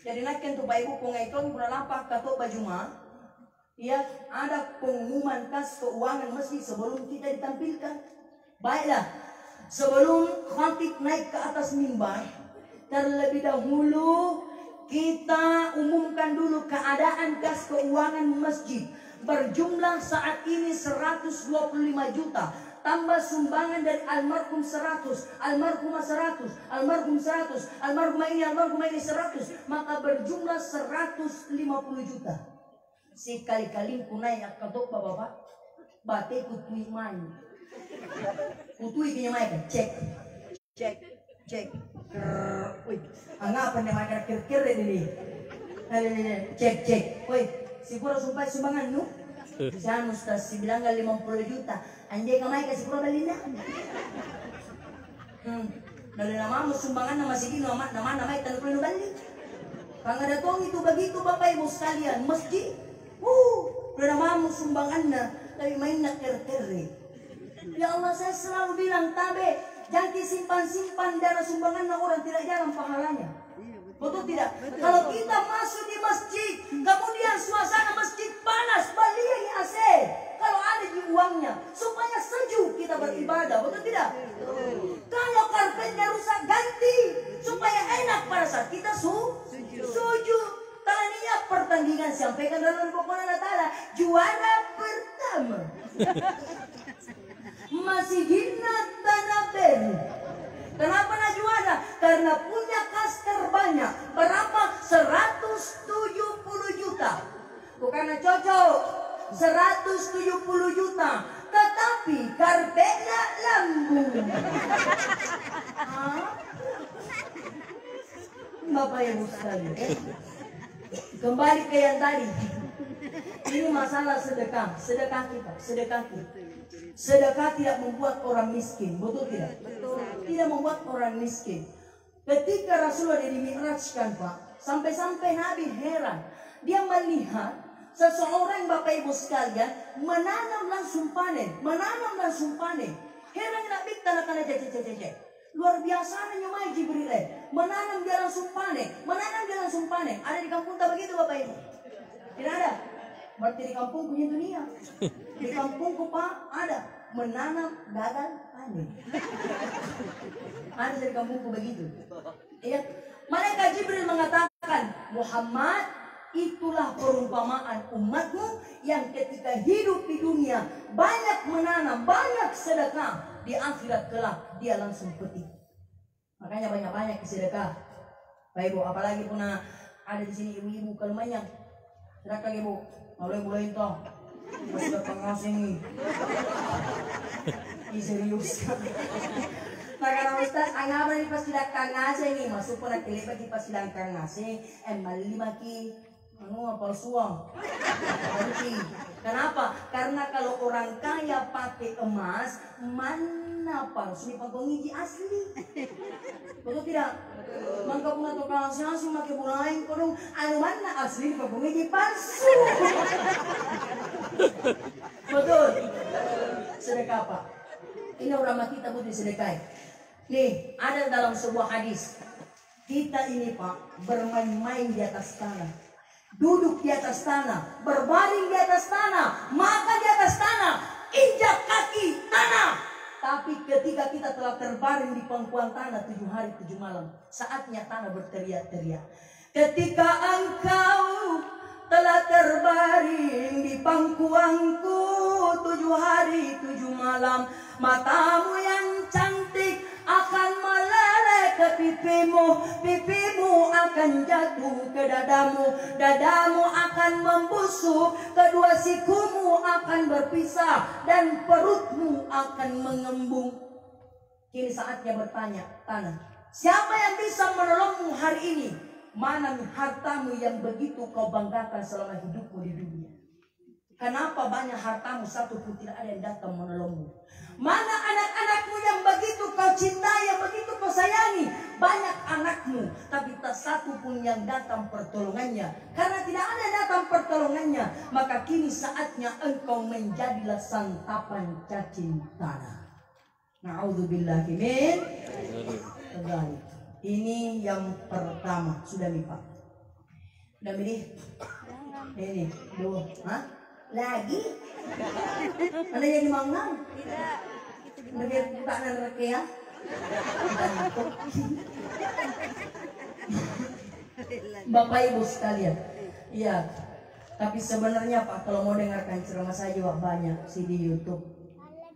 Jadi naikkan tuh Pak Ibu pengaitong pernah lampah katok baju mah. Ya ada pengumuman kas keuangan masjid sebelum kita ditampilkan. Baiklah, sebelum khatib naik ke atas mimbar, terlebih dahulu kita umumkan dulu keadaan kas keuangan masjid. Berjumlah saat ini 125 juta. Tambah sumbangan dari almarhum 100, almarhumah 100, almarhum 100, almarhumah ini 100, maka berjumlah 150 juta. Sekali-kali kunai akatok bapak, bate kutui main, kutui punya main, cek. Wih, anggapan yang main kir-kir ini, cek, wih, siguro sumpah sumbangan nu. Saya Ustaz, si bilang 50 juta. Anjay kamay kasih pura balina. Dari nama sumbangan nama sini nama itu perlu balik. Kang ada tong itu begitu Bapak Ibu sekalian masjid. Dari nama sumbangan tapi main nak kere. Ya Allah saya selalu bilang tabe jangan simpan darah sumbangan orang tidak jarang pahalanya. Betul tidak? Kalau kita masuk di masjid, kemudian suasana masjid panas, baliai AC. Kalau ada di uangnya, supaya sejuk kita beribadah, betul tidak? Kalau karpetnya rusak, ganti supaya enak pada saat kita sujud. Tanya pertandingan sampaikan dalam Al-Quran Allah juara pertama. Masih hina tanah baru. Kenapa nak juara? Karena punya kas terbanyak. Berapa 170 juta. Bukan cocok 170 juta. Tetapi karpetnya lambung. Bapak Ibu sekalian, kembali ke yang tadi. Ini masalah sedekah, sedekah kita, sedekah kita. Sedekah tidak membuat orang miskin, betul tidak? Betul. Tidak membuat orang miskin. Ketika Rasulullah dimi'rajkan, Pak, sampai-sampai Nabi heran. Dia melihat seseorang, Bapak Ibu sekalian, menanam langsung panen, menanam langsung panen. Heran Nabi tanah-tanah cek. Luar biasa nyomai Jibril. Menanam dia langsung panen, menanam dia langsung panen. Ada di kampung tak begitu, Bapak Ibu? Tidak ada. Berarti di kampung punya dunia. Di kampungku, Pak, ada menanam gagal panen. Ada di kampungku begitu. Ya. Malaikat Jibril mengatakan, Muhammad, itulah perumpamaan umatmu yang ketika hidup di dunia banyak menanam, banyak sedekah, di akhirat kelak dia langsung petik. Makanya banyak-banyak sedekah. Baik Bu, apalagi pernah ada di sini ibu-ibu kalmanya. Sedekah Ibu, mulai itu. Masih datang ngasih. Serius. Nah karena Ustaz, anggapan ini pasti datang ngasih nih, masuk pernah kelebat di pasti datang ngasih, malima ki. Apa suang? Kenapa? Karena kalau orang kaya pakai emas, mana palsu nih pagongiji asli? Betul tidak? Mangka punga tukang asli pakai bunaing kodong, anu mana asli pagongiji palsu? Betul? Sedekah Pak. Ini ulama kita butuh sedekah. Nih, ada dalam sebuah hadis. Kita ini Pak bermain-main di atas tanah. Duduk di atas tanah, berbaring di atas tanah, makan di atas tanah, injak kaki tanah. Tapi ketika kita telah terbaring di pangkuan tanah 7 hari 7 malam, saatnya tanah berteriak-teriak. Ketika engkau telah terbaring di pangkuanku 7 hari 7 malam, matamu yang cantik akan meleleh ke pipimu, pipimu akan jatuh ke dadamu, dadamu akan membusuk, kedua sikumu akan berpisah, dan perutmu akan mengembung. Kini saatnya bertanya, tanah, siapa yang bisa menolongmu hari ini? Mana hartamu yang begitu kau banggakan selama hidupmu di dunia? Kenapa banyak hartamu satu pun tidak ada yang datang menolongmu? Mana anak-anakmu yang begitu kau cintai, yang begitu kau sayangi? Banyak anakmu, tapi tak satu pun yang datang pertolongannya. Karena tidak ada yang datang pertolongannya, maka kini saatnya engkau menjadilah santapan cacing tanah. Na'udzubillahi min dzalik. Ini yang pertama. Sudah nih Pak? Sudah milih? Ini dua. Hah? Lagi? Ada yang dimanggang? Tidak. Lagi tak ada ya? Bapak Ibu sekalian, iya. Tapi sebenarnya Pak, kalau mau dengarkan ceramah saya juga banyak sih di YouTube.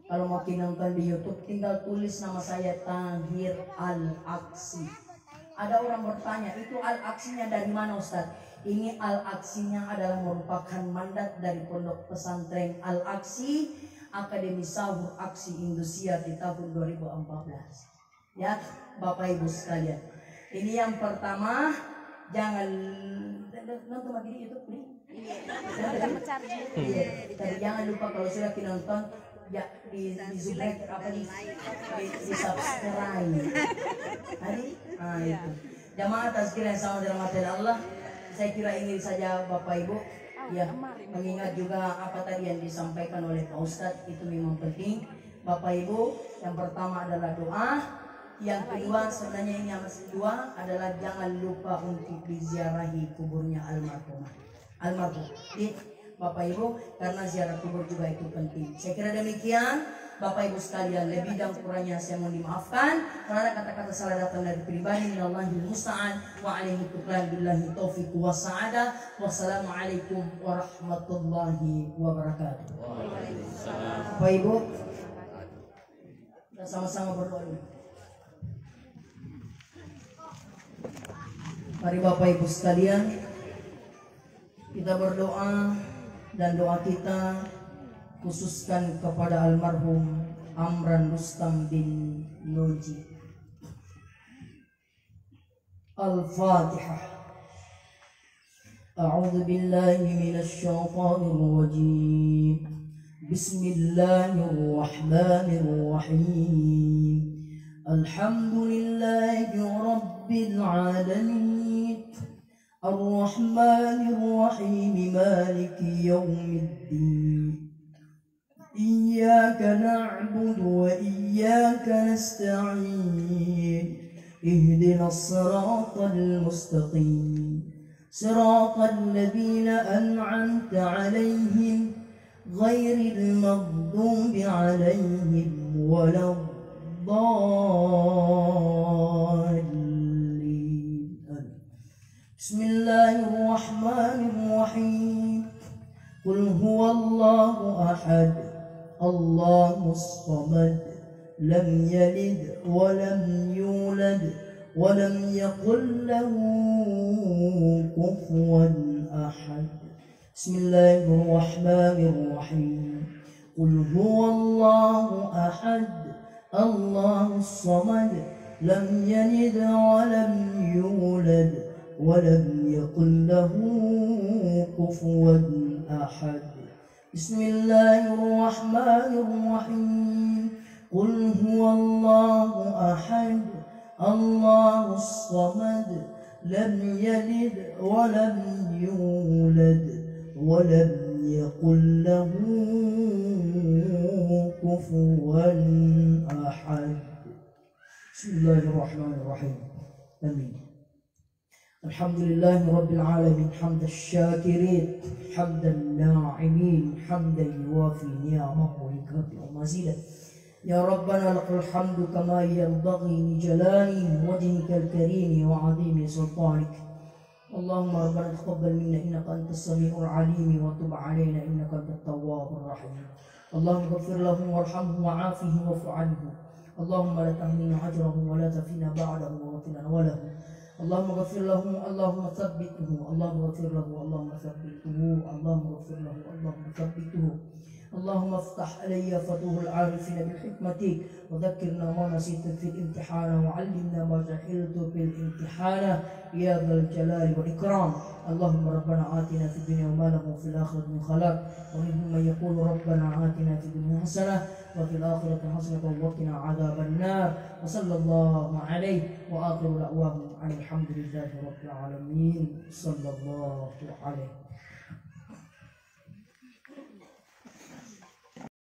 Kalau mau nonton di YouTube, tinggal tulis nama saya Tahir Al-Aksi. Ada orang bertanya, itu Al-Aksinya dari mana Ustaz? Ini Al-Aksinya adalah merupakan mandat dari Pondok Pesantren Al-Aksi, Akademi Sahur Aksi Indosiar di tahun 2014. Ya, Bapak Ibu sekalian. Ini yang pertama, jangan nonton lagi di YouTube nih. Jangan lupa kalau sudah nonton, ya di subscribe apa di subscribe. Tadi, itu. Jamaah tazkirah yang sama dalam hati Allah. Saya kira ini saja Bapak Ibu. Ya, mengingat juga apa tadi yang disampaikan oleh Pak Ustadz itu memang penting. Bapak Ibu, yang pertama adalah doa. Yang kedua sebenarnya ini yang kedua adalah jangan lupa untuk diziarahi kuburnya almarhumah. Bapak Ibu, karena ziarah kubur juga itu penting. Saya kira demikian Bapak Ibu sekalian, lebih dan kurangnya saya mohon dimaafkan karena kata-kata salah datang dari pribadi. Minallahil musta'an wa alaihi tuklan billahi taufiq wa sa'adah. Wassalamualaikum warahmatullahi wabarakatuh. Bapak Ibu, kita sama-sama berdoa dulu. Mari Bapak Ibu sekalian, kita berdoa dan doa kita khususkan kepada almarhum Amran Rustam bin Nurji. Al-Fatihah. A'udzu billahi minasy syaithanir rajim. Bismillahirrahmanirrahim. Alhamdulillahi rabbil alamin. Ar-Rahmanir Rahim. Maliki yaumiddin. Iyyaka na'budu wa iyyaka nasta'in. Ihdinas siratal mustaqim. Siratal ladzina an'amta 'alaihim ghairil maghdubi 'alaihim waladdallin. Bismillahirrahmanirrahim. Qul huwallahu ahad. Allahus samad. Lam yalid wa lam yulad wa lam yakul lahu kufuwan ahad. Bismillahirrahmanirrahim. Qul huwallahu ahad. Allahus samad. Lam yalid wa lam yulad wa lam yakul lahu kufuwan ahad. Bismillahirrahmanirrahim. Qul huwallahu ahad. Allahus samad. Lam yalid wa lam yulad wa lam yakul lahu kufuwan ahad. Bismillahirrahmanirrahim. Amin. Alhamdulillahi rabbil alamin. Hamdash shakirin, hamdan na'imin, hamdan yuwafi ni'amahu wa yukafi'u mazidah. Ya Rabbana lakal hamdu kama yanbaghi li jalali wajhikal karim wa 'azimi sultanik. Allahumma rabbana taqabbal minna innaka antas samiul 'alim wa tub 'alaina innaka antat tawwabur rahim. Allahumma ighfir lahu warhamhu wa'afihi wa'fu 'anhu. Allahumma la tahmilna ajrahu wa la tafina ba'dahu wa qina walahu. Allahumma ighfir lahu, Allahumma tsabbithu, Allahumma ighfir lahu, Allahumma tsabbithu, Allahumma ighfir lahu, Allahumma tsabbithu. اللهم افتح علي فتوح العارفين بحكمتك وذكرنا ما نسيت في الامتحان وعلمنا ما جهلت في الامتحان يا ذا الجلال والإكرام. اللهم ربنا آتنا في الدنيا وما له في الآخرة من خلاق ومنهم من يقول ربنا آتنا في الدنيا حسنة وفي الآخرة حسنة وقنا عذاب النار. وصلى الله عليه وآخر دعواهم أن الحمد لله رب العالمين. صلى الله عليه